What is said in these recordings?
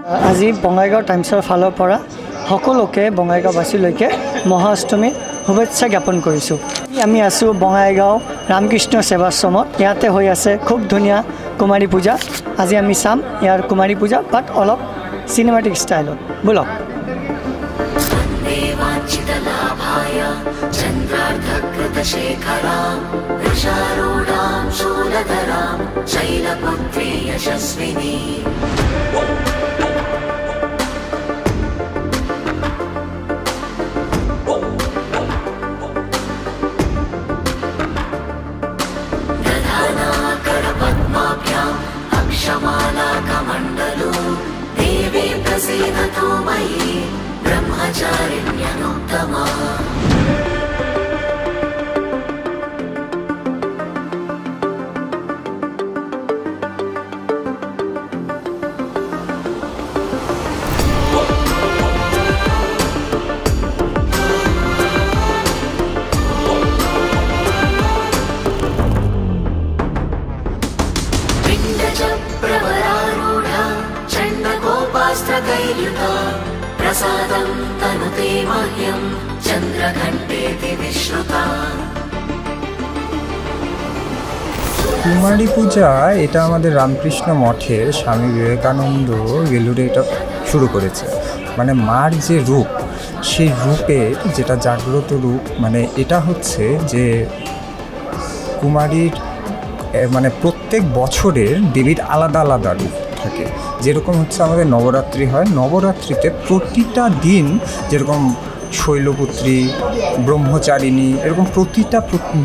আজি বঙাইগাঁও টাইমছৰ ফালৰ পৰা সকলোকে বঙাইগাঁওবাসীলৈকে মহাষ্টমীৰ শুভেচ্ছা জ্ঞাপন কৰিছোঁ। আমি আছোঁ বঙাইগাঁও ৰামকৃষ্ণ সেৱাশ্ৰমত। ইয়াতে হৈ আছে খুব ধুনীয়া কুমাৰী পূজা। আজি আমি চাম ইয়াৰ কুমাৰী পূজা বাট অলপ চিনেমাটিক ষ্টাইলত। বলক। क्षमालाकमण्डलो देवी प्रसीदतु मयि ब्रह्मचारिण्यनुत्तमा। प्रसादं तनुते मह्यं चन्द्रघण्टेति विश्रुता। কুমারী পূজা এটা আমাদের রামকৃষ্ণ মঠের স্বামী বিবেকানন্দ গেলুরে এটা শুরু করেছে। মানে মার যে রূপ, সেই রূপের যেটা জাগ্রত রূপ, মানে এটা হচ্ছে যে কুমারীর মানে প্রত্যেক বছরের দেবীর আলাদা আলাদা রূপ থাকে। যেরকম হচ্ছে আমাদের নবরাত্রি হয়, নবরাত্রিতে প্রতিটা দিন যেরকম শৈলপুত্রী, ব্রহ্মচারিণী, এরকম প্রতিটা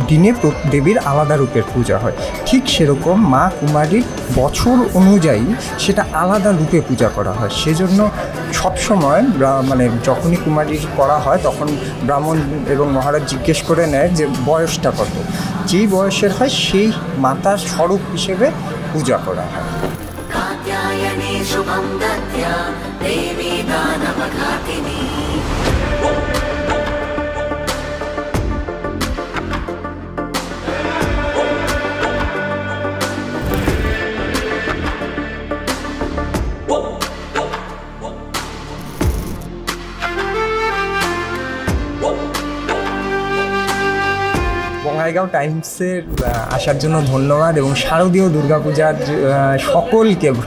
দিনে দেবীর আলাদা রূপের পূজা হয়। ঠিক সেরকম মা কুমারীর বছর অনুযায়ী সেটা আলাদা রূপে পূজা করা হয়। সেজন্য সবসময় মানে যখনই কুমারীর করা হয় তখন ব্রাহ্মণ এবং মহারাজ জিজ্ঞেস করে নেয় যে বয়সটা কত। যেই বয়সের হয় সেই মাতার স্বরূপ হিসেবে পূজা করা হয়। शुभं दद्या देवी दानवघातिनी। বঙাইগাঁও টাইমসের আসার জন্য ধন্যবাদ এবং শারদীয় দুর্গাপূজার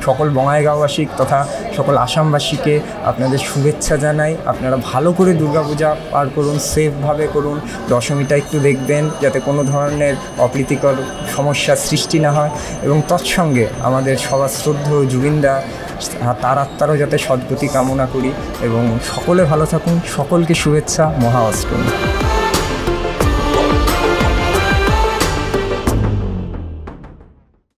সকল বঙাইগাঁওবাসী তথা সকল আসামবাসীকে আপনাদের শুভেচ্ছা জানাই। আপনারা ভালো করে দুর্গাপূজা পার করুন, সেফভাবে করুন। দশমীটা একটু দেখবেন যাতে কোনো ধরনের অপ্রীতিকর সমস্যার সৃষ্টি না হয় এবং তৎসঙ্গে আমাদের সবার শ্রদ্ধেয় জুবিনদা তার আত্মারও যাতে সদ্গতি কামনা করি এবং সকলে ভালো থাকুন। সকলকে শুভেচ্ছা, মহা অষ্টমী।